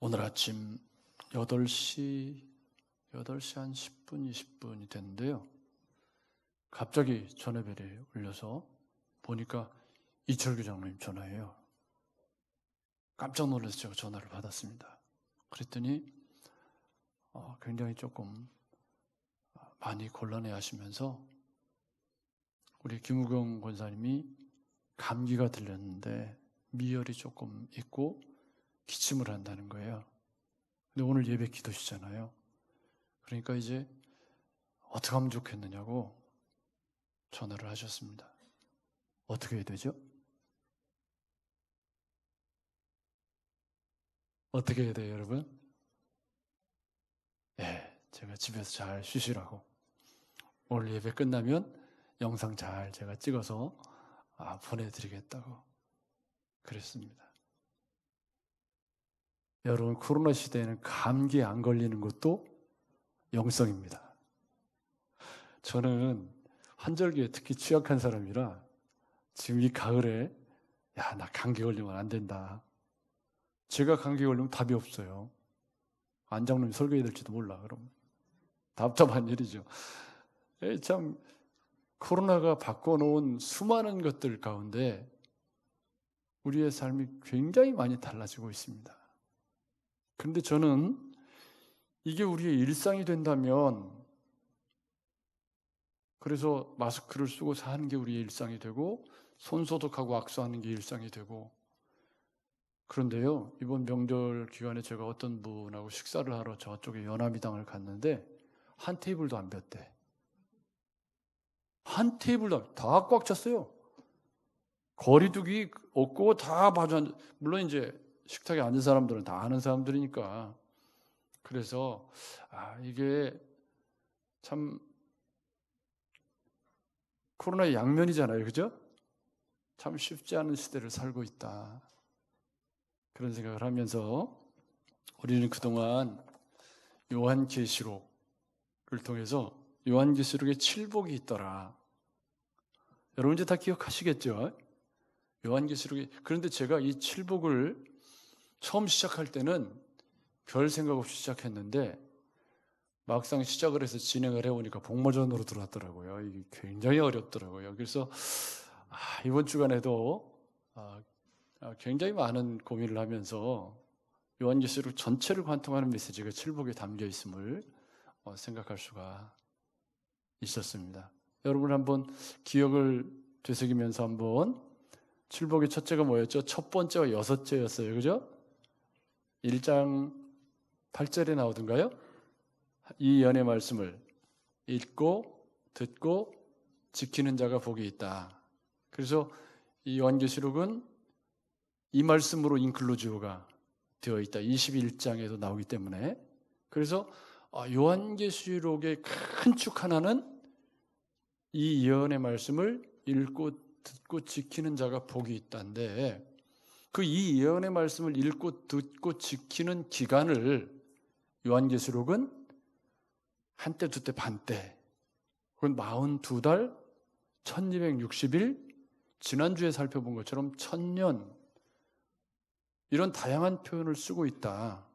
오늘 아침 8시 한 10분, 20분이 됐는데요. 갑자기 전화벨이 울려서 보니까 이철규 장로님 전화예요. 깜짝 놀라서 제가 전화를 받았습니다. 그랬더니 굉장히 조금 많이 곤란해 하시면서 우리 김우경 권사님이 감기가 들렸는데 미열이 조금 있고 기침을 한다는 거예요. 근데 오늘 예배 기도시잖아요. 그러니까 이제 어떻게 하면 좋겠느냐고 전화를 하셨습니다. 어떻게 해야 되죠? 어떻게 해야 돼요, 여러분? 제가 집에서 잘 쉬시라고. 오늘 예배 끝나면 영상 잘 제가 찍어서 보내드리겠다고 그랬습니다. 여러분, 코로나 시대에는 감기에 안 걸리는 것도 영성입니다. 저는 환절기에 특히 취약한 사람이라 지금 이 가을에 나 감기 걸리면 안 된다. 제가 감기 걸리면 답이 없어요. 안장님이 설교해야 될지도 몰라. 그럼 답답한 일이죠. 참 코로나가 바꿔놓은 수많은 것들 가운데 우리의 삶이 굉장히 많이 달라지고 있습니다. 그런데 저는 이게 우리의 일상이 된다면, 그래서 마스크를 쓰고 사는 게 우리의 일상이 되고 손소독하고 악수하는 게 일상이 되고, 그런데요, 이번 명절 기간에 제가 어떤 분하고 식사를 하러 저쪽에 연합이당을 갔는데 한 테이블도 안 볐대. 한 테이블도 다 꽉 찼어요. 거리두기 없고 다 마주 앉아. 물론 이제 식탁에 앉은 사람들은 다 아는 사람들이니까. 그래서 이게 참 코로나의 양면이잖아요, 그죠? 참 쉽지 않은 시대를 살고 있다, 그런 생각을 하면서 우리는 그동안 요한계시록을 통해서 요한계시록에 7복이 있더라. 여러분 이제 다 기억하시겠죠? 요한계시록이. 그런데 제가 이 7복을 처음 시작할 때는 별 생각 없이 시작했는데 막상 시작을 해서 진행을 해보니까 복마전으로 들어왔더라고요. 이게 굉장히 어렵더라고요. 그래서 이번 주간에도 굉장히 많은 고민을 하면서 요한계시록 전체를 관통하는 메시지가 7복에 담겨 있음을 생각할 수가 있었습니다. 여러분 한번 기억을 되새기면서 한번 7복의 첫째가 뭐였죠? 첫 번째와 여섯째였어요. 그죠? 1장 8절에 나오던가요? 이 연의 말씀을 읽고 듣고 지키는 자가 복이 있다. 그래서 이 요한계시록은 이 말씀으로 인클루지오가 되어 있다. 21장에도 나오기 때문에. 그래서 요한계시록의 큰 축 하나는 이 예언의 말씀을 읽고 듣고 지키는 자가 복이 있다는데, 그 이 예언의 말씀을 읽고 듣고 지키는 기간을 요한계시록은 한때, 두때, 반때, 그건 42달, 1260일, 지난주에 살펴본 것처럼 1000년, 이런 다양한 표현을 쓰고 있다.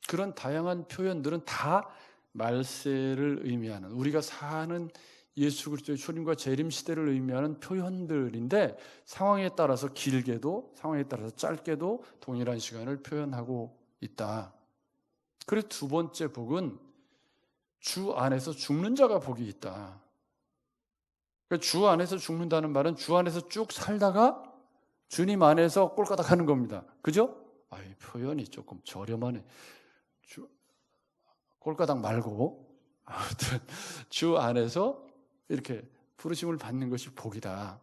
그런 다양한 표현들은 다 말세를 의미하는, 우리가 사는 예수 그리스도의 초림과 재림 시대를 의미하는 표현들인데, 상황에 따라서 길게도 상황에 따라서 짧게도 동일한 시간을 표현하고 있다. 그래서 두 번째 복은 주 안에서 죽는 자가 복이 있다. 그러니까 주 안에서 죽는다는 말은 주 안에서 쭉 살다가 주님 안에서 꼴까닥 하는 겁니다. 그죠? 이 표현이 조금 저렴하네. 꼴까닥 말고 아무튼 주 안에서 이렇게 부르심을 받는 것이 복이다.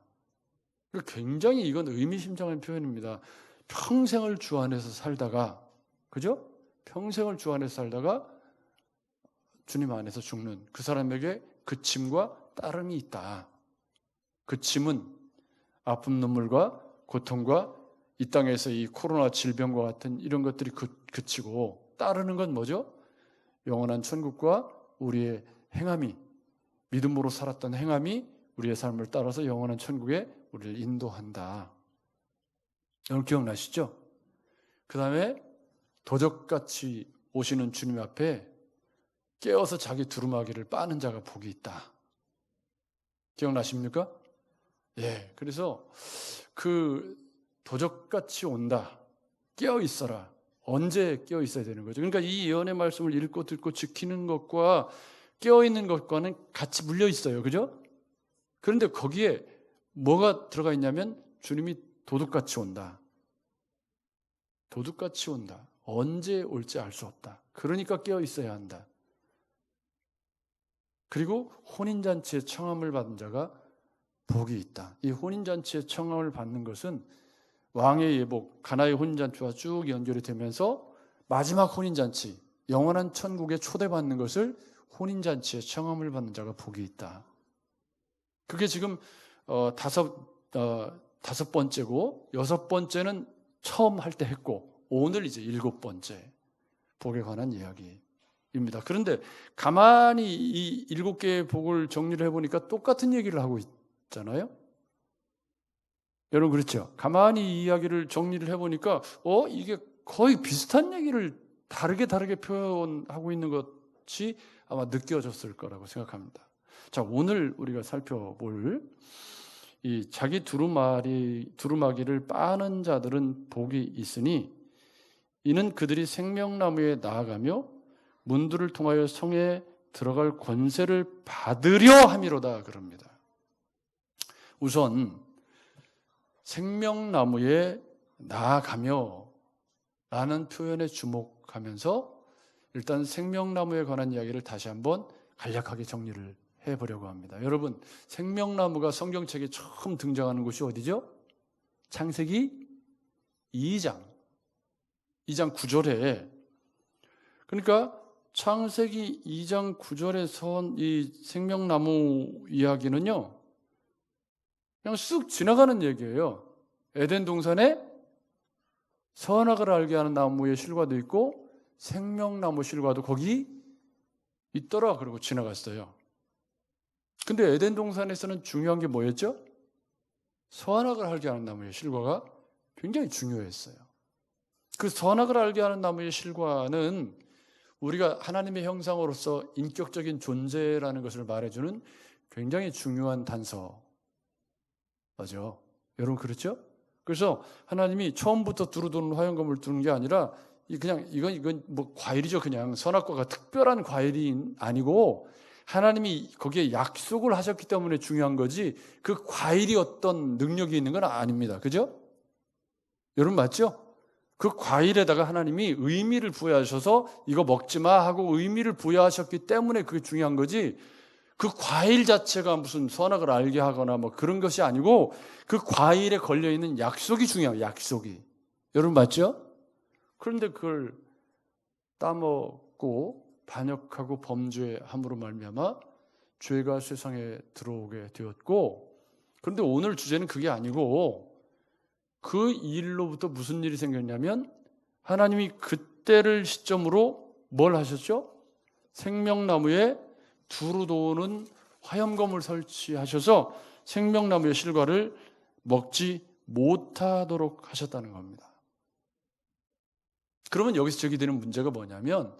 굉장히 이건 의미심장한 표현입니다. 평생을 주 안에서 살다가, 그죠? 평생을 주 안에서 살다가 주님 안에서 죽는 그 사람에게 그침과 따름이 있다. 그침은 아픔, 눈물과 고통과 이 땅에서 이 코로나 질병과 같은 이런 것들이 그치고, 따르는 건 뭐죠? 영원한 천국과 우리의 행함이, 믿음으로 살았던 행함이 우리의 삶을 따라서 영원한 천국에 우리를 인도한다. 여러분 기억나시죠? 그 다음에 도적같이 오시는 주님 앞에 깨어서 자기 두루마기를 빠는 자가 복이 있다. 기억나십니까? 예. 그래서 그 도적같이 온다. 깨어 있어라. 언제 깨어 있어야 되는 거죠? 그러니까 이 예언의 말씀을 읽고 듣고 지키는 것과 깨어 있는 것과는 같이 물려 있어요. 그죠? 그런데 거기에 뭐가 들어가 있냐면 주님이 도둑같이 온다. 도둑같이 온다. 언제 올지 알 수 없다. 그러니까 깨어 있어야 한다. 그리고 혼인잔치의 청함을 받은 자가 복이 있다. 이 혼인잔치의 청함을 받는 것은 왕의 예복, 가나의 혼인잔치와 쭉 연결이 되면서 마지막 혼인잔치, 영원한 천국에 초대받는 것을 혼인잔치의 청함을 받는 자가 복이 있다. 그게 지금 다섯 번째고, 여섯 번째는 처음 할 때 했고, 오늘 이제 일곱 번째 복에 관한 이야기입니다. 그런데 가만히 이 일곱 개의 복을 정리를 해보니까 똑같은 얘기를 하고 있잖아요. 여러분 그렇죠? 가만히 이 이야기를 정리를 해보니까 이게 거의 비슷한 얘기를 다르게 표현하고 있는 것이 아마 느껴졌을 거라고 생각합니다. 자, 오늘 우리가 살펴볼 이 자기 두루마기를 빠는 자들은 복이 있으니 이는 그들이 생명나무에 나아가며 문들을 통하여 성에 들어갈 권세를 받으려 함이로다 그럽니다. 우선 생명나무에 나아가며 라는 표현에 주목하면서 일단 생명나무에 관한 이야기를 다시 한번 간략하게 정리를 해보려고 합니다. 여러분, 생명나무가 성경책에 처음 등장하는 곳이 어디죠? 창세기 2장 9절에, 그러니까 창세기 2장 9절에서 이 생명나무 이야기는요 그냥 쑥 지나가는 얘기예요. 에덴 동산에 선악을 알게 하는 나무의 실과도 있고 생명나무 실과도 거기 있더라 그러고 지나갔어요. 근데 에덴 동산에서는 중요한 게 뭐였죠? 선악을 알게 하는 나무의 실과가 굉장히 중요했어요. 그 선악을 알게 하는 나무의 실과는 우리가 하나님의 형상으로서 인격적인 존재라는 것을 말해주는 굉장히 중요한 단서 맞죠? 여러분 그렇죠? 그래서 하나님이 처음부터 두루두는 화영검을 두는 게 아니라 이건 뭐 과일이죠. 그냥 선악과가 특별한 과일이 아니고 하나님이 거기에 약속을 하셨기 때문에 중요한 거지 그 과일이 어떤 능력이 있는 건 아닙니다. 그죠? 여러분 맞죠? 그 과일에다가 하나님이 의미를 부여하셔서 이거 먹지 마 하고 의미를 부여하셨기 때문에 그게 중요한 거지 그 과일 자체가 무슨 선악을 알게 하거나 뭐 그런 것이 아니고 그 과일에 걸려있는 약속이 중요해요. 약속이. 여러분 맞죠? 그런데 그걸 따먹고 반역하고 범죄함으로 말미암아 죄가 세상에 들어오게 되었고, 그런데 오늘 주제는 그게 아니고 그 일로부터 무슨 일이 생겼냐면 하나님이 그때를 시점으로 뭘 하셨죠? 생명나무에 두루 도는 화염검을 설치하셔서 생명나무의 실과를 먹지 못하도록 하셨다는 겁니다. 그러면 여기서 제기되는 문제가 뭐냐면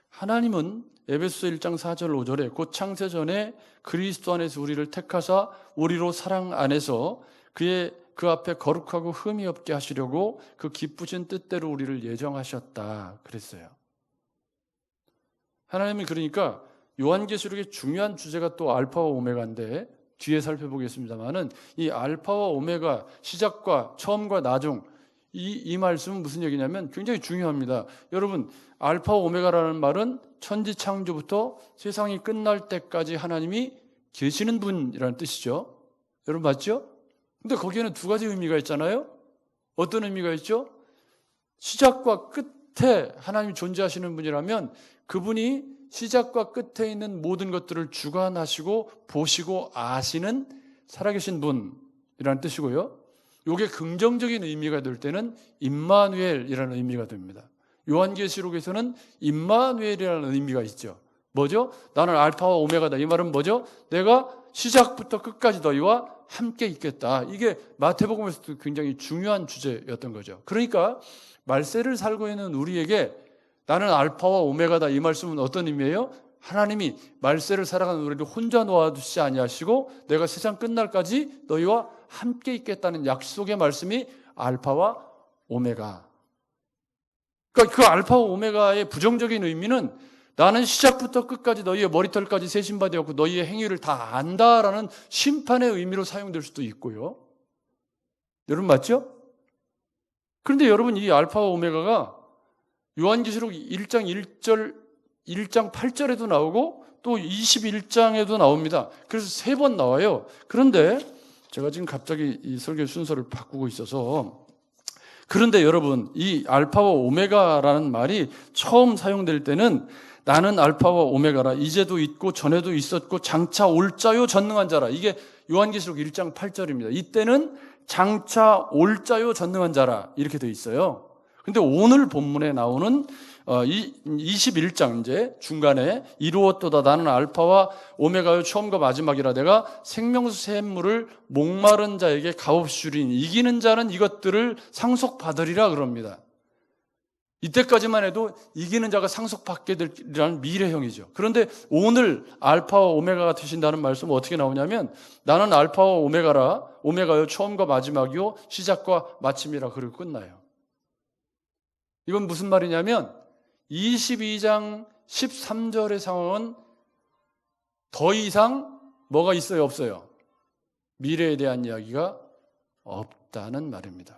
하나님은 에베소서 1장 4절 5절에 곧 창세전에 그리스도 안에서 우리를 택하사 우리로 사랑 안에서 그 앞에 거룩하고 흠이 없게 하시려고 그 기쁘신 뜻대로 우리를 예정하셨다 그랬어요. 하나님은 그러니까 요한계시록의 중요한 주제가 또 알파와 오메가인데 뒤에 살펴보겠습니다만은 이 알파와 오메가, 시작과 처음과 나중, 이 말씀은 무슨 얘기냐면 굉장히 중요합니다. 여러분, 알파와 오메가라는 말은 천지 창조부터 세상이 끝날 때까지 하나님이 계시는 분이라는 뜻이죠. 여러분 맞죠? 근데 거기에는 두 가지 의미가 있잖아요. 어떤 의미가 있죠? 시작과 끝에 하나님이 존재하시는 분이라면 그분이 시작과 끝에 있는 모든 것들을 주관하시고 보시고 아시는 살아계신 분이라는 뜻이고요. 이게 긍정적인 의미가 될 때는 임마누엘이라는 의미가 됩니다. 요한계시록에서는 임마누엘이라는 의미가 있죠. 뭐죠? 나는 알파와 오메가다. 이 말은 뭐죠? 내가 시작부터 끝까지 너희와 함께 있겠다. 이게 마태복음에서도 굉장히 중요한 주제였던 거죠. 그러니까 말세를 살고 있는 우리에게 나는 알파와 오메가다, 이 말씀은 어떤 의미예요? 하나님이 말세를 살아가는 우리를 혼자 놓아두시지 아니하시고 내가 세상 끝날까지 너희와 함께 있겠다는 약속의 말씀이 알파와 오메가. 그러니까 그 알파와 오메가의 부정적인 의미는 나는 시작부터 끝까지 너희의 머리털까지 세신 바 되었고 너희의 행위를 다 안다라는 심판의 의미로 사용될 수도 있고요. 여러분 맞죠? 그런데 여러분, 이 알파와 오메가가 요한계시록 1장 1장 8절에도 나오고 또 21장에도 나옵니다. 그래서 3번 나와요. 그런데 제가 지금 갑자기 이 설교 순서를 바꾸고 있어서, 그런데 여러분, 이 알파와 오메가라는 말이 처음 사용될 때는 나는 알파와 오메가라, 이제도 있고 전에도 있었고 장차 올 자요 전능한 자라. 이게 요한계시록 1장 8절입니다. 이때는 장차 올 자요 전능한 자라 이렇게 돼 있어요. 근데 오늘 본문에 나오는 21장 이제 중간에 이루었도다 나는 알파와 오메가요 처음과 마지막이라 내가 생명수 샘물을 목마른 자에게 값없이 주리니 이기는 자는 이것들을 상속받으리라 그럽니다. 이때까지만 해도 이기는 자가 상속받게 되리라는 미래형이죠. 그런데 오늘 알파와 오메가가 되신다는 말씀은 어떻게 나오냐면 나는 알파와 오메가라, 오메가요 처음과 마지막이요 시작과 마침이라 그러고 끝나요. 이건 무슨 말이냐면 22장 13절의 상황은 더 이상 뭐가 있어요, 없어요? 미래에 대한 이야기가 없다는 말입니다.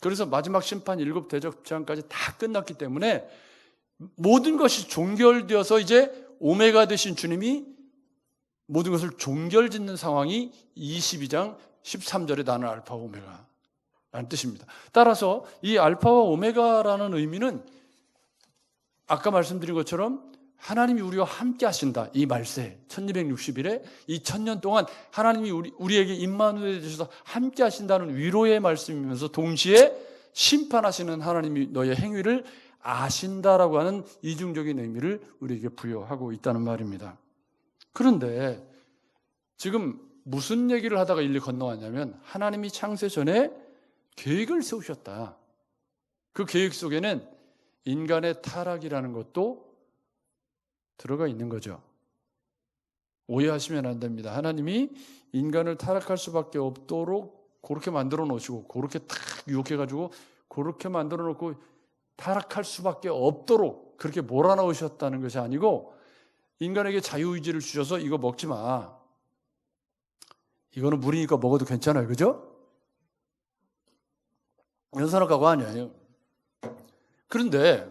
그래서 마지막 심판 7 대접장까지 다 끝났기 때문에 모든 것이 종결되어서 이제 오메가 되신 주님이 모든 것을 종결짓는 상황이 22장 13절에 나는 알파 오메가 라는 뜻입니다. 따라서 이 알파와 오메가라는 의미는 아까 말씀드린 것처럼 하나님이 우리와 함께 하신다. 이 말세 1260일에 이 1000년 동안 하나님이 우리에게 임마누엘 되셔서 함께 하신다는 위로의 말씀이면서 동시에 심판하시는 하나님이 너의 행위를 아신다라고 하는 이중적인 의미를 우리에게 부여하고 있다는 말입니다. 그런데 지금 무슨 얘기를 하다가 일리 건너왔냐면 하나님이 창세 전에 계획을 세우셨다. 그 계획 속에는 인간의 타락이라는 것도 들어가 있는 거죠. 오해하시면 안 됩니다. 하나님이 인간을 타락할 수밖에 없도록 그렇게 만들어 놓으시고 그렇게 탁 유혹해가지고 그렇게 만들어 놓고 타락할 수밖에 없도록 그렇게 몰아넣으셨다는 것이 아니고 인간에게 자유의지를 주셔서 이거 먹지 마. 이거는 물이니까 먹어도 괜찮아요. 그죠? 연산학과가 아니에요. 그런데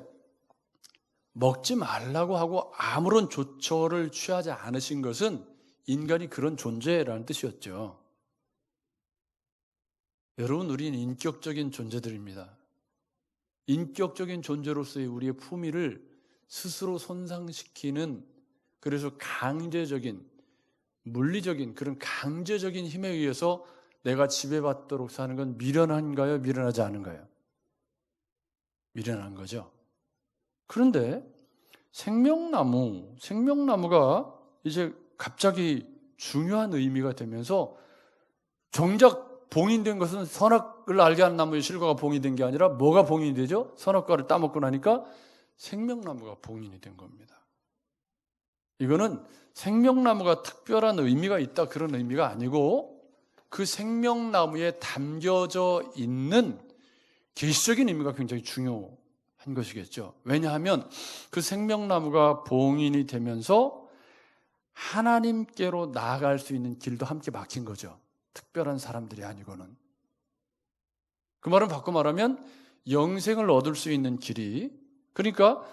먹지 말라고 하고 아무런 조처를 취하지 않으신 것은 인간이 그런 존재라는 뜻이었죠. 여러분, 우리는 인격적인 존재들입니다. 인격적인 존재로서의 우리의 품위를 스스로 손상시키는, 그래서 강제적인, 물리적인 그런 강제적인 힘에 의해서 내가 지배받도록 사는 건 미련한가요? 미련하지 않은가요? 미련한 거죠. 그런데 생명나무가 이제 갑자기 중요한 의미가 되면서 정작 봉인된 것은 선악을 알게 하는 나무의 실과가 봉인된 게 아니라 뭐가 봉인이 되죠? 선악과를 따먹고 나니까 생명나무가 봉인이 된 겁니다. 이거는 생명나무가 특별한 의미가 있다 그런 의미가 아니고 그 생명나무에 담겨져 있는 계시적인 의미가 굉장히 중요한 것이겠죠. 왜냐하면 그 생명나무가 봉인이 되면서 하나님께로 나아갈 수 있는 길도 함께 막힌 거죠. 특별한 사람들이 아니고는. 그 말은 바꿔 말하면 영생을 얻을 수 있는 길이, 그러니까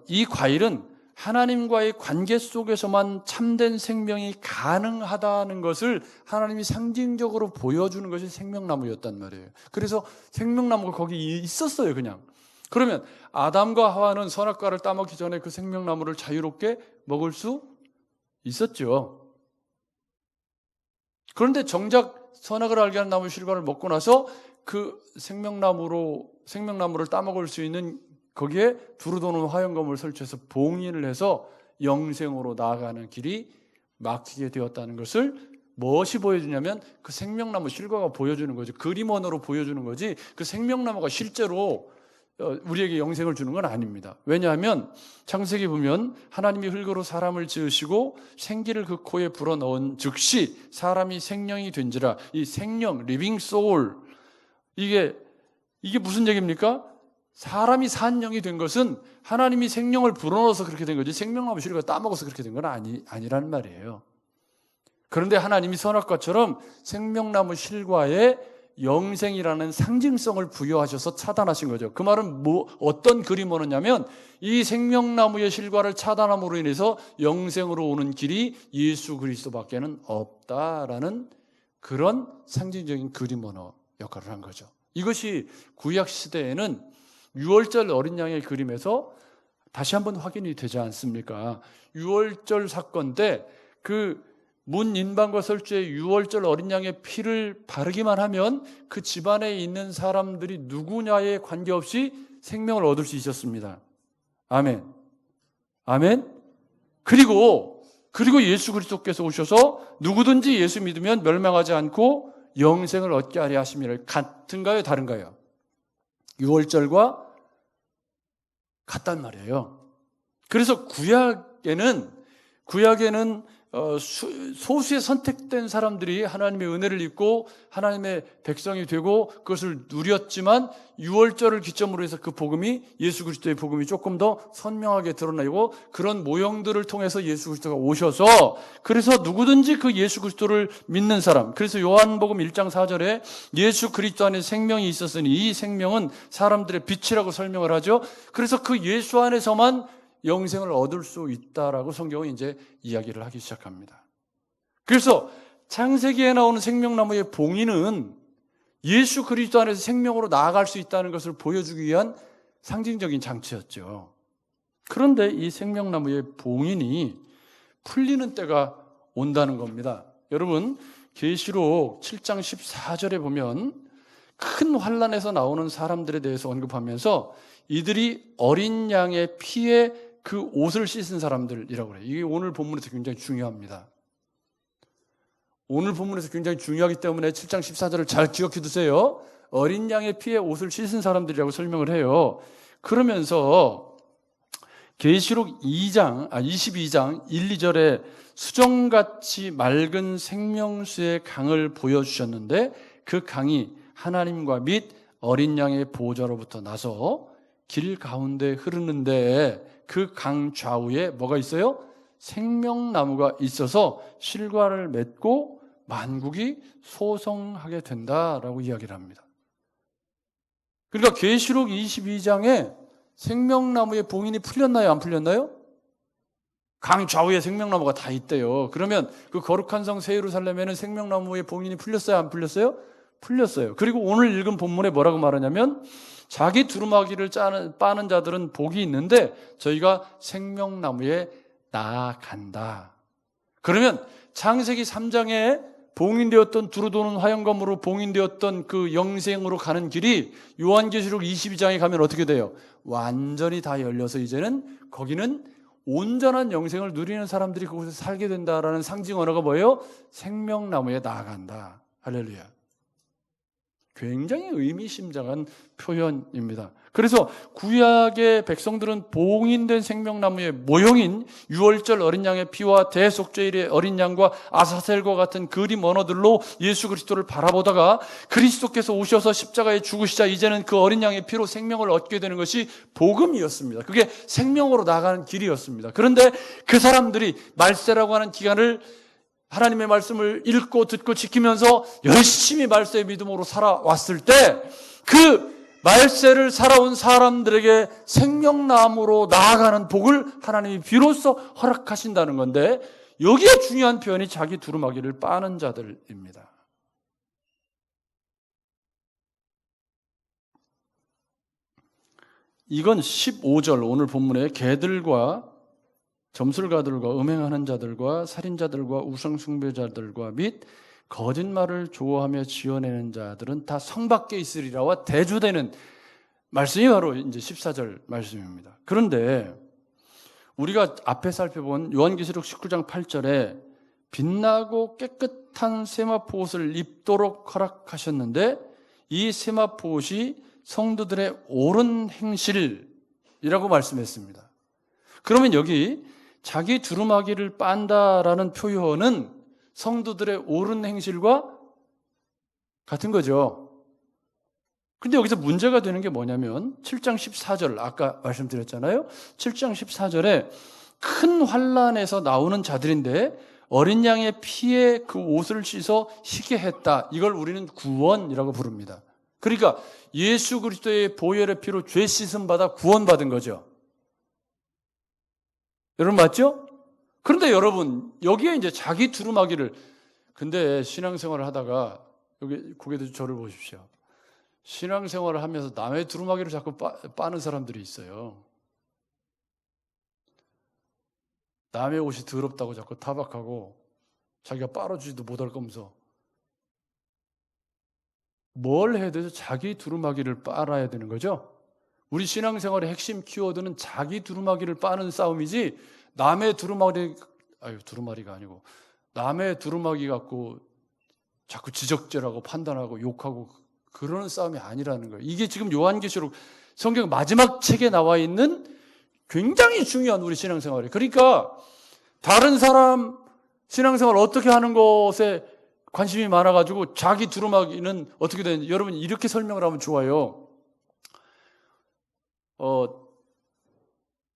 이 과일은 하나님과의 관계 속에서만 참된 생명이 가능하다는 것을 하나님이 상징적으로 보여주는 것이 생명나무였단 말이에요. 그래서 생명나무가 거기 있었어요, 그냥. 그러면 아담과 하와는 선악과를 따먹기 전에 그 생명나무를 자유롭게 먹을 수 있었죠. 그런데 정작 선악을 알게 하는 나무 실과를 먹고 나서 그 생명나무를 따먹을 수 있는 거기에 두루도는 화영검을 설치해서 봉인을 해서 영생으로 나아가는 길이 막히게 되었다는 것을 무엇이 보여주냐면 그 생명나무 실과가 보여주는 거죠. 그림 언어로 보여주는 거지 그 생명나무가 실제로 우리에게 영생을 주는 건 아닙니다. 왜냐하면 창세기 보면 하나님이 흙으로 사람을 지으시고 생기를 그 코에 불어넣은 즉시 사람이 생명이 된지라. 이 생명, 리빙 소울, 이게 무슨 얘기입니까? 사람이 산 영이 된 것은 하나님이 생명을 불어넣어서 그렇게 된 거지 생명나무 실과 따먹어서 그렇게 된 건 아니라는 말이에요. 그런데 하나님이 선악과처럼 생명나무 실과에 영생이라는 상징성을 부여하셔서 차단하신 거죠. 그 말은 어떤 그림 언어냐면 이 생명나무의 실과를 차단함으로 인해서 영생으로 오는 길이 예수 그리스도밖에는 없다라는 그런 상징적인 그림 언어 역할을 한 거죠. 이것이 구약 시대에는 유월절 어린 양의 그림에서 다시 한번 확인이 되지 않습니까? 유월절 사건 때 그 문인방과 설주에 유월절 어린 양의 피를 바르기만 하면 그 집안에 있는 사람들이 누구냐에 관계없이 생명을 얻을 수 있었습니다. 아멘. 아멘. 그리고 예수 그리스도께서 오셔서 누구든지 예수 믿으면 멸망하지 않고 영생을 얻게 하려 하심이라. 같은가요? 다른가요? 유월절과 같단 말이에요. 그래서 구약에는 소수의 선택된 사람들이 하나님의 은혜를 입고 하나님의 백성이 되고 그것을 누렸지만 유월절을 기점으로 해서 그 복음이 예수 그리스도의 복음이 조금 더 선명하게 드러나고 그런 모형들을 통해서 예수 그리스도가 오셔서 그래서 누구든지 그 예수 그리스도를 믿는 사람, 그래서 요한복음 1장 4절에 예수 그리스도 안에 생명이 있었으니 이 생명은 사람들의 빛이라고 설명을 하죠. 그래서 그 예수 안에서만 영생을 얻을 수 있다라고 성경은 이제 이야기를 하기 시작합니다. 그래서 창세기에 나오는 생명나무의 봉인은 예수 그리스도 안에서 생명으로 나아갈 수 있다는 것을 보여주기 위한 상징적인 장치였죠. 그런데 이 생명나무의 봉인이 풀리는 때가 온다는 겁니다. 여러분, 계시록 7장 14절에 보면 큰 환난에서 나오는 사람들에 대해서 언급하면서 이들이 어린 양의 피에 그 옷을 씻은 사람들이라고 그래요. 이게 오늘 본문에서 굉장히 중요합니다. 오늘 본문에서 굉장히 중요하기 때문에 7장 14절을 잘 기억해 두세요. 어린 양의 피에 옷을 씻은 사람들이라고 설명을 해요. 그러면서 계시록 22장 1, 2절에 수정같이 맑은 생명수의 강을 보여주셨는데 그 강이 하나님과 및 어린 양의 보좌로부터 나서 길 가운데 흐르는데 그 강 좌우에 뭐가 있어요? 생명나무가 있어서 실과를 맺고 만국이 소성하게 된다라고 이야기를 합니다. 그러니까 계시록 22장에 생명나무의 봉인이 풀렸나요? 안 풀렸나요? 강 좌우에 생명나무가 다 있대요. 그러면 그 거룩한 성 새 예루살렘에는 생명나무의 봉인이 풀렸어요? 안 풀렸어요? 풀렸어요. 그리고 오늘 읽은 본문에 뭐라고 말하냐면 자기 두루마기를 빠는 자들은 복이 있는데 저희가 생명나무에 나아간다. 그러면 창세기 3장에 봉인되었던 두루 도는 화영검으로 봉인되었던 그 영생으로 가는 길이 요한계시록 22장에 가면 어떻게 돼요? 완전히 다 열려서 이제는 거기는 온전한 영생을 누리는 사람들이 그곳에서 살게 된다라는 상징 언어가 뭐예요? 생명나무에 나아간다. 할렐루야. 굉장히 의미심장한 표현입니다. 그래서 구약의 백성들은 봉인된 생명나무의 모형인 유월절 어린 양의 피와 대속죄일의 어린 양과 아사셀과 같은 그림 언어들로 예수 그리스도를 바라보다가 그리스도께서 오셔서 십자가에 죽으시자 이제는 그 어린 양의 피로 생명을 얻게 되는 것이 복음이었습니다. 그게 생명으로 나가는 길이었습니다. 그런데 그 사람들이 말세라고 하는 기간을 하나님의 말씀을 읽고 듣고 지키면서 열심히 말세의 믿음으로 살아왔을 때 그 말세를 살아온 사람들에게 생명나무로 나아가는 복을 하나님이 비로소 허락하신다는 건데 여기에 중요한 표현이 자기 두루마기를 빠는 자들입니다. 이건 15절 오늘 본문에 개들과 점술가들과 음행하는 자들과 살인자들과 우상숭배자들과 및 거짓말을 좋아하며 지어내는 자들은 다 성 밖에 있으리라와 대조되는 말씀이 바로 이제 14절 말씀입니다. 그런데 우리가 앞에 살펴본 요한계시록 19장 8절에 빛나고 깨끗한 세마포 옷을 입도록 허락하셨는데 이 세마포 옷이 성도들의 옳은 행실이라고 말씀했습니다. 그러면 여기 자기 두루마기를 빤다라는 표현은 성도들의 옳은 행실과 같은 거죠. 근데 여기서 문제가 되는 게 뭐냐면 7장 14절 아까 말씀드렸잖아요. 7장 14절에 큰 환난에서 나오는 자들인데 어린 양의 피에 그 옷을 씻어 희게 했다. 이걸 우리는 구원이라고 부릅니다. 그러니까 예수 그리스도의 보혈의 피로 죄 씻음 받아 구원받은 거죠. 여러분 맞죠? 그런데 여러분 여기에 이제 자기 두루마기를 근데 신앙생활을 하다가 여기 고개도 저를 보십시오. 신앙생활을 하면서 남의 두루마기를 자꾸 빠는 사람들이 있어요. 남의 옷이 더럽다고 자꾸 타박하고 자기가 빨아주지도 못할 거면서 뭘 해야 되죠? 자기 두루마기를 빨아야 되는 거죠. 우리 신앙생활의 핵심 키워드는 자기 두루마기를 빠는 싸움이지 남의 두루마기가 아니고 남의 두루마기 갖고 자꾸 지적질하고 판단하고 욕하고 그러는 싸움이 아니라는 거예요. 이게 지금 요한계시록 성경 마지막 책에 나와 있는 굉장히 중요한 우리 신앙생활이에요. 그러니까 다른 사람 신앙생활 어떻게 하는 것에 관심이 많아가지고 자기 두루마기는 어떻게 되는지 여러분 이렇게 설명을 하면 좋아요.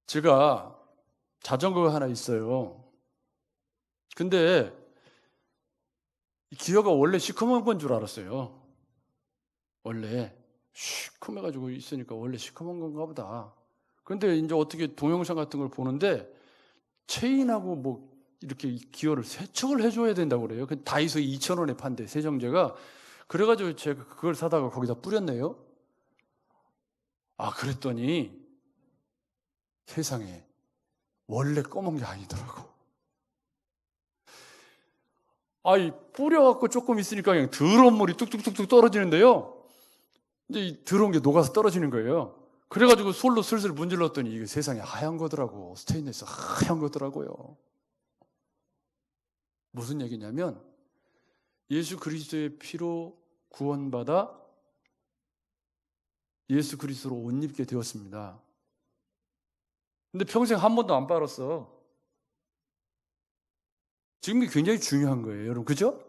제가 자전거가 하나 있어요. 근데 기어가 원래 시커먼 건 줄 알았어요. 원래 시커매가지고 있으니까 원래 시커먼 건가 보다. 그런데 이제 어떻게 동영상 같은 걸 보는데 체인하고 뭐 이렇게 기어를 세척을 해줘야 된다고 그래요. 그 다이소에 2,000원에 판대 세정제가. 그래가지고 제가 그걸 사다가 거기다 뿌렸네요. 그랬더니 세상에 원래 검은 게 아니더라고. 뿌려갖고 조금 있으니까 그냥 더러운 물이 뚝뚝뚝뚝 떨어지는데요. 이제 이 더러운 게 녹아서 떨어지는 거예요. 그래가지고 솔로 슬슬 문질렀더니 이게 세상에 하얀 거더라고. 스테인리스 하얀 거더라고요. 무슨 얘기냐면 예수 그리스도의 피로 구원받아 예수 그리스도로 옷 입게 되었습니다. 근데 평생 한 번도 안 빨았어. 지금 이게 굉장히 중요한 거예요, 여러분. 그죠?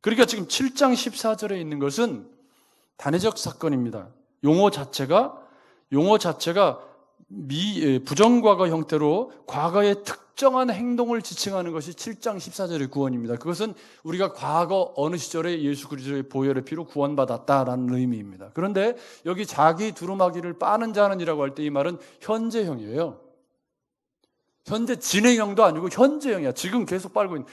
그러니까 지금 7장 14절에 있는 것은 단회적 사건입니다. 용어 자체가 부정과거 형태로 과거의 특정한 행동을 지칭하는 것이 7장 14절의 구원입니다. 그것은 우리가 과거 어느 시절에 예수 그리스도의 보혈의 피로 구원받았다라는 의미입니다. 그런데 여기 자기 두루마기를 빠는 자는이라고 할 때 이 말은 현재형이에요. 현재 진행형도 아니고 현재형이야. 지금 계속 빨고 있는.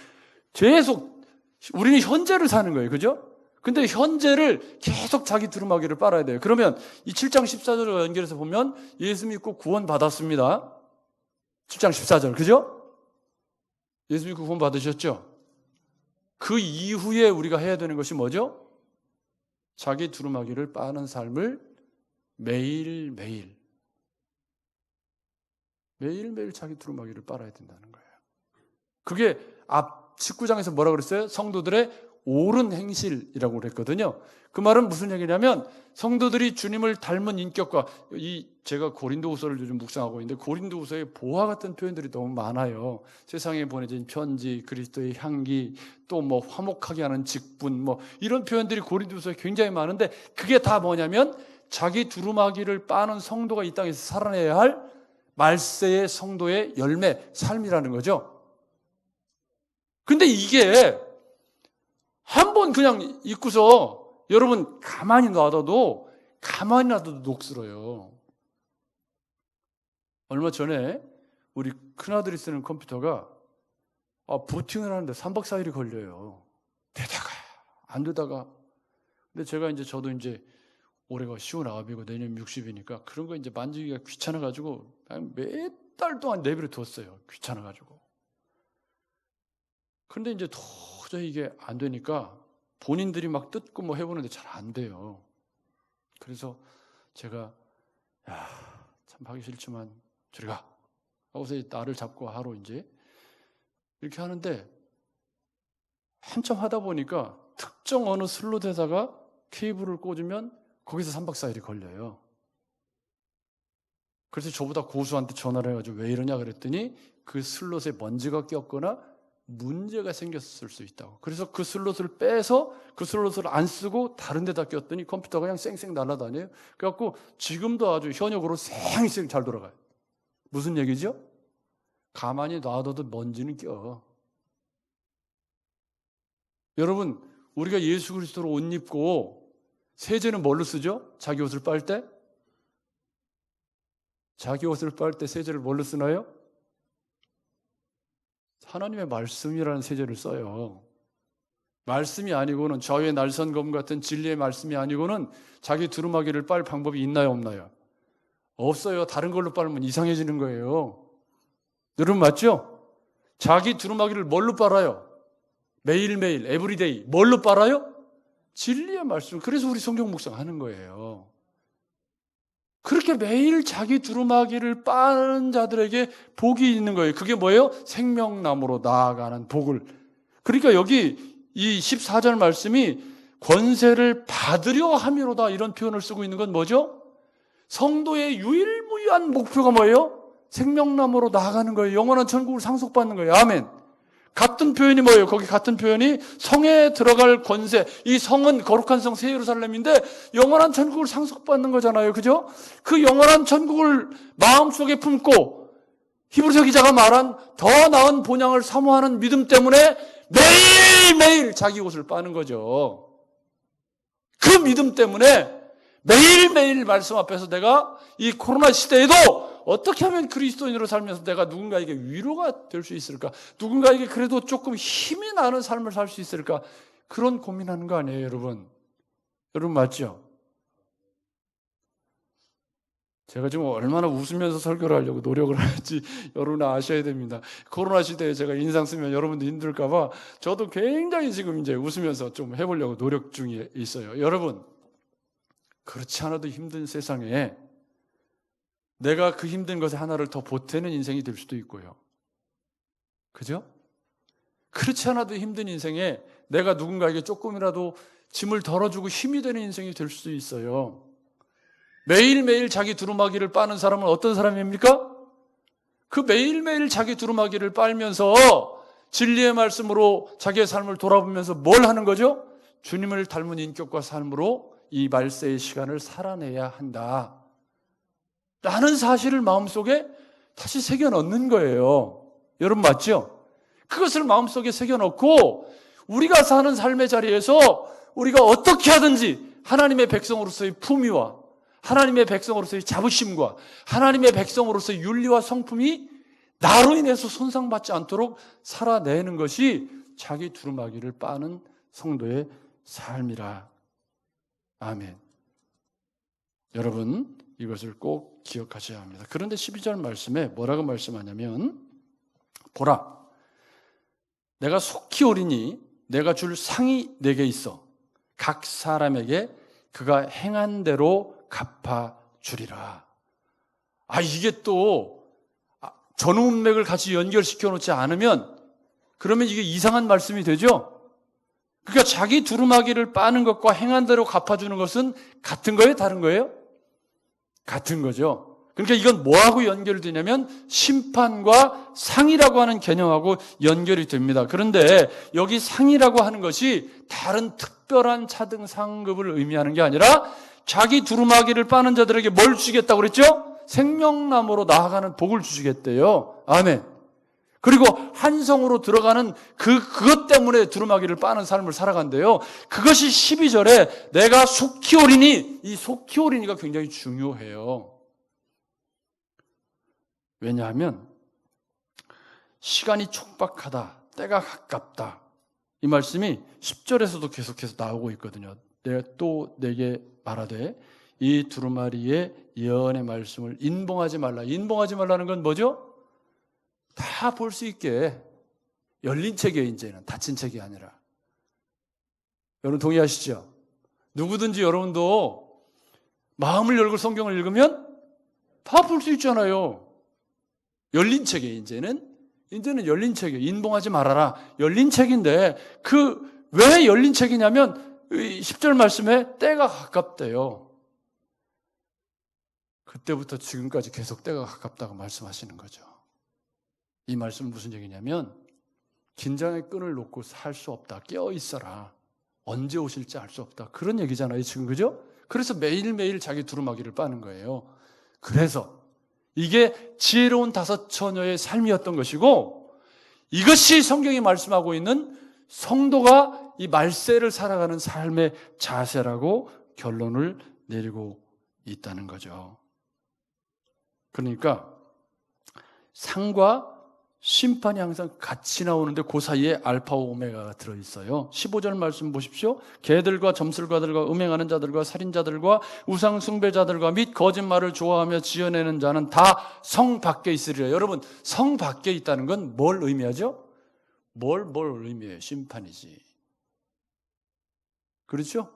우리는 현재를 사는 거예요. 그죠? 근데 현재를 계속 자기 두루마기를 빨아야 돼요. 그러면 이 7장 14절을 연결해서 보면 예수 믿고 구원 받았습니다. 7장 14절. 그죠? 예수 믿고 구원 받으셨죠? 그 이후에 우리가 해야 되는 것이 뭐죠? 자기 두루마기를 빠는 삶을 매일매일 자기 두루마기를 빨아야 된다는 거예요. 그게 앞 19장에서 뭐라고 그랬어요? 성도들의 옳은 행실이라고 그랬거든요. 그 말은 무슨 얘기냐면 성도들이 주님을 닮은 인격과 제가 고린도후서를 요즘 묵상하고 있는데 고린도후서에 보화 같은 표현들이 너무 많아요. 세상에 보내진 편지, 그리스도의 향기, 또 뭐 화목하게 하는 직분, 뭐 이런 표현들이 고린도후서에 굉장히 많은데 그게 다 뭐냐면 자기 두루마기를 빠는 성도가 이 땅에서 살아내야 할 말세의 성도의 열매, 삶이라는 거죠. 근데 이게 한 번 그냥 읽고서 여러분 가만히 놔둬도 녹슬어요. 얼마 전에 우리 큰아들이 쓰는 컴퓨터가 부팅을 하는데 3박 4일이 걸려요. 안 되다가. 근데 저도 이제 올해가 59이고 내년 60이니까 그런 거 이제 만지기가 귀찮아가지고 몇 달 동안 내비를 뒀어요. 귀찮아가지고. 그런데 이제 도저히 이게 안 되니까 본인들이 막 뜯고 뭐 해보는데 잘 안 돼요. 그래서 제가 참 하기 싫지만 저리 가 하고서 나를 잡고 하러 이제 이렇게 하는데 한참 하다 보니까 특정 어느 슬롯에다가 케이블을 꽂으면 거기서 3박 4일이 걸려요. 그래서 저보다 고수한테 전화를 해가지고 왜 이러냐 그랬더니 그 슬롯에 먼지가 꼈거나 문제가 생겼을 수 있다고. 그래서 그 슬롯을 빼서 그 슬롯을 안 쓰고 다른 데다 꼈더니 컴퓨터가 그냥 쌩쌩 날아다녀요. 그래갖고 지금도 아주 현역으로 쌩쌩 잘 돌아가요. 무슨 얘기죠? 가만히 놔둬도 먼지는 껴. 여러분, 우리가 예수 그리스도로 옷 입고 세제는 뭘로 쓰죠? 자기 옷을 빨 때? 자기 옷을 빨 때 세제를 뭘로 쓰나요? 하나님의 말씀이라는 세제를 써요. 말씀이 아니고는 저의 날선검 같은 진리의 말씀이 아니고는 자기 두루마기를 빨 방법이 있나요, 없나요? 없어요. 다른 걸로 빨면 이상해지는 거예요. 여러분 맞죠? 자기 두루마기를 뭘로 빨아요? 매일매일, 에브리데이. 뭘로 빨아요? 진리의 말씀. 그래서 우리 성경 묵상하는 거예요. 그렇게 매일 자기 두루마기를 빠는 자들에게 복이 있는 거예요. 그게 뭐예요? 생명나무로 나아가는 복을. 그러니까 여기 이 14절 말씀이 권세를 받으려 함이로다 이런 표현을 쓰고 있는 건 뭐죠? 성도의 유일무이한 목표가 뭐예요? 생명나무로 나아가는 거예요. 영원한 천국을 상속받는 거예요. 아멘. 같은 표현이 뭐예요? 거기 같은 표현이 성에 들어갈 권세. 이 성은 거룩한 성 새 예루살렘인데 영원한 천국을 상속받는 거잖아요. 그죠? 그 영원한 천국을 마음속에 품고 히브리서 기자가 말한 더 나은 본향을 사모하는 믿음 때문에 매일매일 자기 옷을 빠는 거죠. 그 믿음 때문에 매일매일 말씀 앞에서 내가 이 코로나 시대에도 어떻게 하면 그리스도인으로 살면서 내가 누군가에게 위로가 될 수 있을까? 누군가에게 그래도 조금 힘이 나는 삶을 살 수 있을까? 그런 고민하는 거 아니에요, 여러분? 여러분 맞죠? 제가 지금 얼마나 웃으면서 설교를 하려고 노력을 하는지 여러분 아셔야 됩니다. 코로나 시대에 제가 인상 쓰면 여러분도 힘들까 봐 저도 굉장히 지금 이제 웃으면서 좀 해보려고 노력 중에 있어요. 여러분, 그렇지 않아도 힘든 세상에 내가 그 힘든 것에 하나를 더 보태는 인생이 될 수도 있고요. 그죠? 그렇지 않아도 힘든 인생에 내가 누군가에게 조금이라도 짐을 덜어주고 힘이 되는 인생이 될 수도 있어요. 매일매일 자기 두루마기를 빠는 사람은 어떤 사람입니까? 그 매일매일 자기 두루마기를 빨면서 진리의 말씀으로 자기의 삶을 돌아보면서 뭘 하는 거죠? 주님을 닮은 인격과 삶으로 이 말세의 시간을 살아내야 한다 라는 사실을 마음속에 다시 새겨넣는 거예요. 여러분 맞죠? 그것을 마음속에 새겨넣고 우리가 사는 삶의 자리에서 우리가 어떻게 하든지 하나님의 백성으로서의 품위와 하나님의 백성으로서의 자부심과 하나님의 백성으로서의 윤리와 성품이 나로 인해서 손상받지 않도록 살아내는 것이 자기 두루마기를 빠는 성도의 삶이라. 아멘. 여러분 이것을 꼭 기억하셔야 합니다. 그런데 12절 말씀에 뭐라고 말씀하냐면 보라 내가 속히 오리니 내가 줄 상이 내게 있어 각 사람에게 그가 행한 대로 갚아주리라. 이게 또 전운맥을 같이 연결시켜 놓지 않으면 그러면 이게 이상한 말씀이 되죠. 그러니까 자기 두루마기를 빠는 것과 행한 대로 갚아주는 것은 같은 거예요? 다른 거예요? 같은 거죠. 그러니까 이건 뭐하고 연결이 되냐면 심판과 상이라고 하는 개념하고 연결이 됩니다. 그런데 여기 상이라고 하는 것이 다른 특별한 차등 상급을 의미하는 게 아니라 자기 두루마기를 빠는 자들에게 뭘 주시겠다고 그랬죠? 생명나무로 나아가는 복을 주시겠대요. 아멘. 그리고 한성으로 들어가는 그것 때문에 두루마기를 빠는 삶을 살아간대요. 그것이 12절에 내가 속히 오리니, 이 속히 오리니가 굉장히 중요해요. 왜냐하면 시간이 촉박하다, 때가 가깝다. 이 말씀이 10절에서도 계속해서 나오고 있거든요. 내가 또 내게 말하되 이 두루마리의 예언의 말씀을 인봉하지 말라. 인봉하지 말라는 건 뭐죠? 다 볼 수 있게 열린 책이에요. 이제는 닫힌 책이 아니라. 여러분 동의하시죠? 누구든지 여러분도 마음을 열고 성경을 읽으면 다 볼 수 있잖아요. 열린 책이에요. 이제는 이제는 열린 책이에요. 인봉하지 말아라. 열린 책인데 왜 열린 책이냐면 10절 말씀에 때가 가깝대요. 그때부터 지금까지 계속 때가 가깝다고 말씀하시는 거죠. 이 말씀은 무슨 얘기냐면 긴장의 끈을 놓고 살 수 없다. 깨어 있어라. 언제 오실지 알 수 없다. 그런 얘기잖아요. 지금 그죠? 그래서 매일매일 자기 두루마기를 빠는 거예요. 그래서 이게 지혜로운 다섯 처녀의 삶이었던 것이고 이것이 성경이 말씀하고 있는 성도가 이 말세를 살아가는 삶의 자세라고 결론을 내리고 있다는 거죠. 그러니까 상과 심판이 항상 같이 나오는데 그 사이에 알파와 오메가가 들어있어요. 15절 말씀 보십시오. 개들과 점술가들과 음행하는 자들과 살인자들과 우상 숭배자들과 및 거짓말을 좋아하며 지어내는 자는 다 성 밖에 있으리라. 여러분, 성 밖에 있다는 건 뭘 의미하죠? 뭘 의미해요? 심판이지. 그렇죠?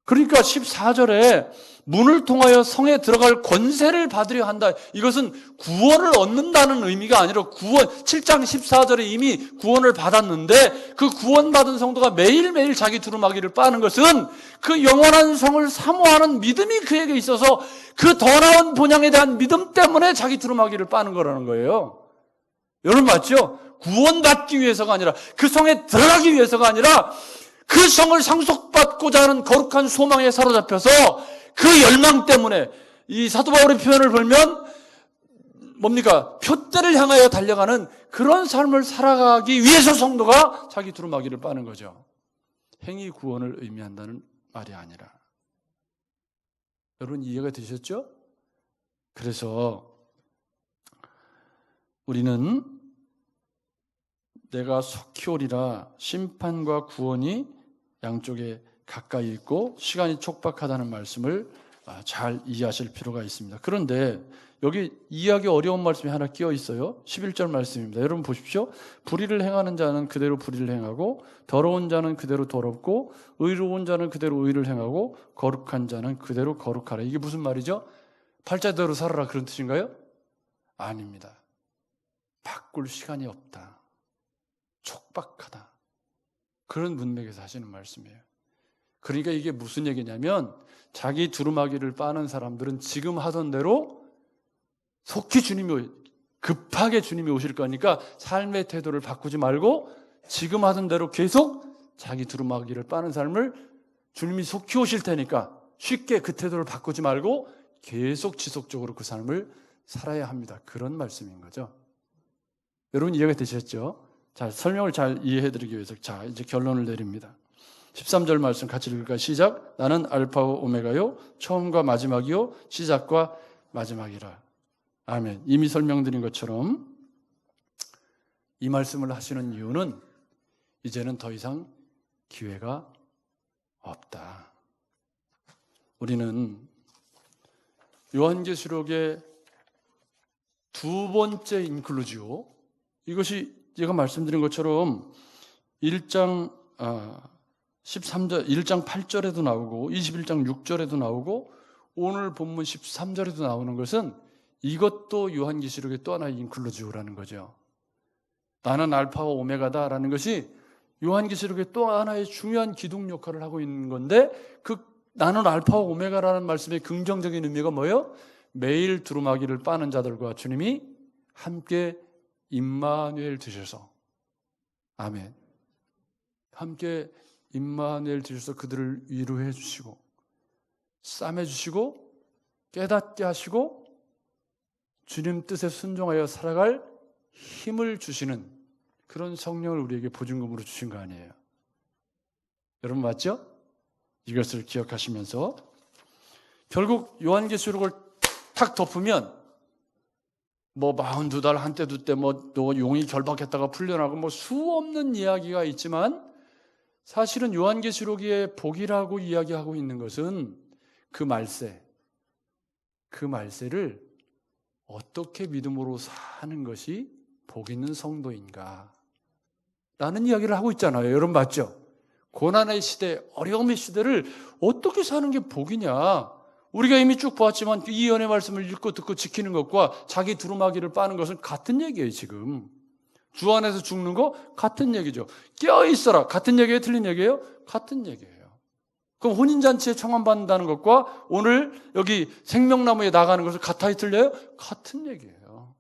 그러니까 14절에 문을 통하여 성에 들어갈 권세를 받으려 한다. 이것은 구원을 얻는다는 의미가 아니라 7장 14절에 이미 구원을 받았는데 그 구원받은 성도가 매일매일 자기 두루마기를 빠는 것은 그 영원한 성을 사모하는 믿음이 그에게 있어서 그 더 나은 본향에 대한 믿음 때문에 자기 두루마기를 빠는 거라는 거예요. 여러분 맞죠? 구원받기 위해서가 아니라 그 성에 들어가기 위해서가 아니라 그 성을 상속받고자 하는 거룩한 소망에 사로잡혀서 그 열망 때문에 이 사도 바울의 표현을 보면 뭡니까? 표대를 향하여 달려가는 그런 삶을 살아가기 위해서 성도가 자기 두루마기를 빠는 거죠. 행위 구원을 의미한다는 말이 아니라. 여러분 이해가 되셨죠? 그래서 우리는 내가 속히 오리라 심판과 구원이 양쪽에 가까이 있고 시간이 촉박하다는 말씀을 잘 이해하실 필요가 있습니다. 그런데 여기 이해하기 어려운 말씀이 하나 끼어 있어요. 11절 말씀입니다. 여러분 보십시오. 불의를 행하는 자는 그대로 불의를 행하고 더러운 자는 그대로 더럽고 의로운 자는 그대로 의를 행하고 거룩한 자는 그대로 거룩하라. 이게 무슨 말이죠? 팔자대로 살아라 그런 뜻인가요? 아닙니다. 바꿀 시간이 없다. 촉박하다. 그런 문맥에서 하시는 말씀이에요. 그러니까 이게 무슨 얘기냐면 자기 두루마기를 빠는 사람들은 지금 하던 대로 속히 급하게 주님이 오실 거니까 삶의 태도를 바꾸지 말고 지금 하던 대로 계속 자기 두루마기를 빠는 삶을 주님이 속히 오실 테니까 쉽게 그 태도를 바꾸지 말고 계속 지속적으로 그 삶을 살아야 합니다. 그런 말씀인 거죠. 여러분 이해가 되셨죠? 자, 설명을 잘 이해해드리기 위해서 자 이제 결론을 내립니다. 13절 말씀 같이 읽을까요? 시작. 나는 알파와 오메가요 처음과 마지막이요 시작과 마지막이라. 아멘. 이미 설명드린 것처럼 이 말씀을 하시는 이유는 이제는 더 이상 기회가 없다. 우리는 요한계시록의 두 번째 인클루지오, 이것이 제가 말씀드린 것처럼 1장 13절, 1장 8절에도 나오고 21장 6절에도 나오고 오늘 본문 13절에도 나오는 것은 이것도 요한계시록의 또 하나의 인클루지오라는 거죠. 나는 알파와 오메가다라는 것이 요한계시록의 또 하나의 중요한 기둥 역할을 하고 있는 건데 그 나는 알파와 오메가라는 말씀의 긍정적인 의미가 뭐예요? 매일 두루마기를 빠는 자들과 주님이 함께 임마누엘 되셔서 아멘. 함께 임마누엘 되셔서 그들을 위로해 주시고 싸매 주시고 깨닫게 하시고 주님 뜻에 순종하여 살아갈 힘을 주시는 그런 성령을 우리에게 보증금으로 주신 거 아니에요. 여러분 맞죠? 이것을 기억하시면서 결국 요한계시록을 탁 덮으면 42달 한때 두때 또 용이 결박했다가 풀려나고 수 없는 이야기가 있지만 사실은 요한계시록의 복이라고 이야기하고 있는 것은 그 말세를 어떻게 믿음으로 사는 것이 복 있는 성도인가 라는 이야기를 하고 있잖아요. 여러분 맞죠? 고난의 시대, 어려움의 시대를 어떻게 사는 게 복이냐, 우리가 이미 쭉 보았지만 이 연의 말씀을 읽고 듣고 지키는 것과 자기 두루마기를 빠는 것은 같은 얘기예요. 지금 주 안에서 죽는 거 같은 얘기죠. 껴있어라 같은 얘기예요? 틀린 얘기예요? 같은 얘기예요. 그럼 혼인잔치에 청함받는다는 것과 오늘 여기 생명나무에 나가는 것을 같아요? 틀려요? 같은 얘기예요.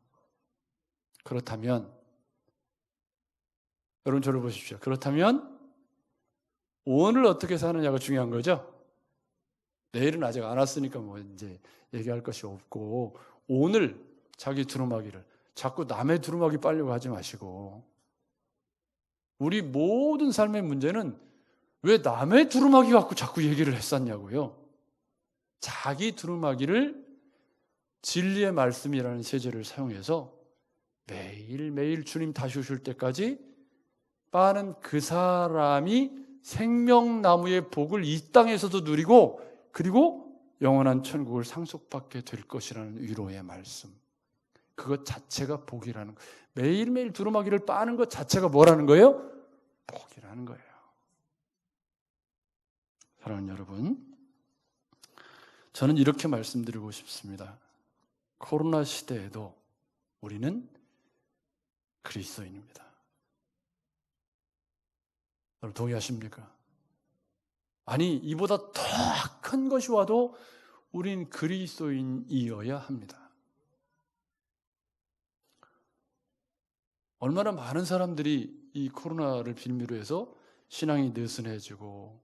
그렇다면 여러분 저를 보십시오. 그렇다면 오늘 어떻게 사느냐가 중요한 거죠. 내일은 아직 안 왔으니까 뭐 이제 얘기할 것이 없고, 오늘 자기 두루마기를 자꾸 남의 두루마기 빨려고 하지 마시고, 우리 모든 삶의 문제는 왜 남의 두루마기 갖고 자꾸 얘기를 했었냐고요. 자기 두루마기를 진리의 말씀이라는 세제를 사용해서 매일매일 주님 다시 오실 때까지 빠는 그 사람이 생명나무의 복을 이 땅에서도 누리고, 그리고 영원한 천국을 상속받게 될 것이라는 위로의 말씀. 그것 자체가 복이라는 거예요. 매일매일 두루마기를 빠는 것 자체가 뭐라는 거예요? 복이라는 거예요. 사랑하는 여러분, 저는 이렇게 말씀드리고 싶습니다. 코로나 시대에도 우리는 그리스도인입니다. 여러분 동의하십니까? 아니, 이보다 더 큰 것이 와도 우린 그리스도인이어야 합니다. 얼마나 많은 사람들이 이 코로나를 빌미로 해서 신앙이 느슨해지고,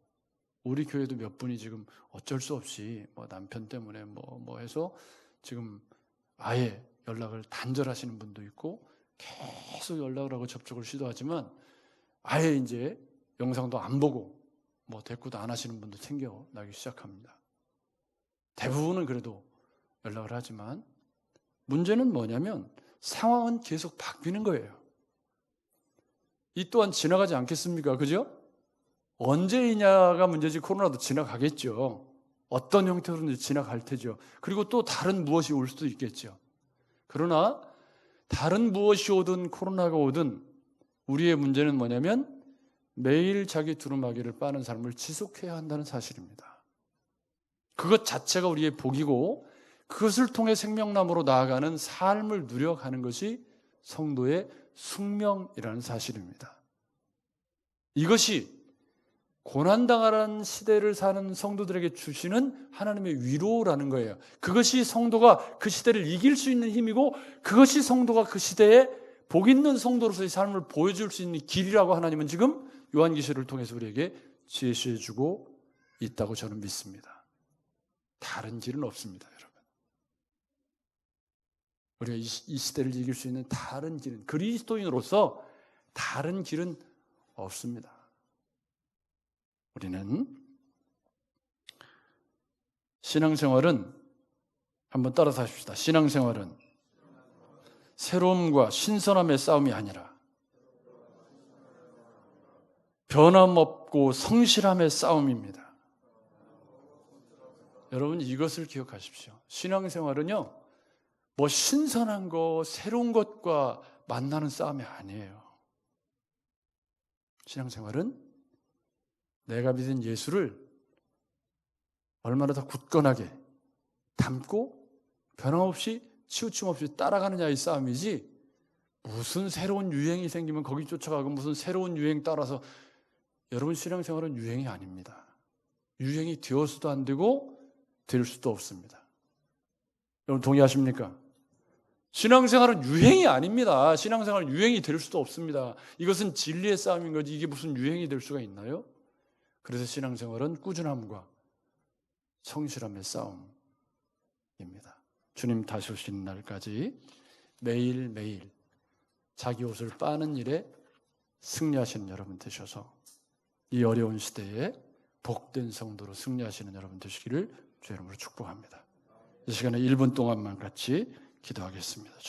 우리 교회도 몇 분이 지금 어쩔 수 없이 뭐 남편 때문에 뭐 해서 지금 아예 연락을 단절하시는 분도 있고, 계속 연락을 하고 접촉을 시도하지만 아예 이제 영상도 안 보고 뭐 대꾸도 안 하시는 분도 생겨나기 시작합니다. 대부분은 그래도 연락을 하지만 문제는 뭐냐면 상황은 계속 바뀌는 거예요. 이 또한 지나가지 않겠습니까? 그죠? 언제이냐가 문제지 코로나도 지나가겠죠. 어떤 형태로든지 지나갈 테죠. 그리고 또 다른 무엇이 올 수도 있겠죠. 그러나 다른 무엇이 오든 코로나가 오든 우리의 문제는 뭐냐면 매일 자기 두루마기를 빠는 삶을 지속해야 한다는 사실입니다. 그것 자체가 우리의 복이고, 그것을 통해 생명나무로 나아가는 삶을 누려가는 것이 성도의 숙명이라는 사실입니다. 이것이 고난당하는 시대를 사는 성도들에게 주시는 하나님의 위로라는 거예요. 그것이 성도가 그 시대를 이길 수 있는 힘이고, 그것이 성도가 그 시대에 복 있는 성도로서의 삶을 보여줄 수 있는 길이라고 하나님은 지금 요한계시를 통해서 우리에게 제시해 주고 있다고 저는 믿습니다. 다른 길은 없습니다, 여러분. 우리가 이 시대를 이길 수 있는 다른 길은, 그리스도인으로서 다른 길은 없습니다. 우리는 신앙생활은, 한번 따라서 하십시다. 신앙생활은 새로움과 신선함의 싸움이 아니라 변함없고 성실함의 싸움입니다. 여러분 이것을 기억하십시오. 신앙생활은요, 뭐 신선한 거, 새로운 것과 만나는 싸움이 아니에요. 신앙생활은 내가 믿은 예수를 얼마나 더 굳건하게 담고 변함없이 치우침 없이 따라가느냐의 싸움이지, 무슨 새로운 유행이 생기면 거기 쫓아가고 무슨 새로운 유행 따라서, 여러분 신앙생활은 유행이 아닙니다. 유행이 되어서도 안 되고 될 수도 없습니다. 여러분 동의하십니까? 신앙생활은 유행이 아닙니다. 신앙생활은 유행이 될 수도 없습니다. 이것은 진리의 싸움인 거지 이게 무슨 유행이 될 수가 있나요? 그래서 신앙생활은 꾸준함과 성실함의 싸움입니다. 주님 다시 오시는 날까지 매일매일 자기 옷을 빠는 일에 승리하시는 여러분 되셔서 이 어려운 시대에 복된 성도로 승리하시는 여러분 되시기를 주의 이름으로 축복합니다. 이 시간에 1분 동안만 같이 기도하겠습니다.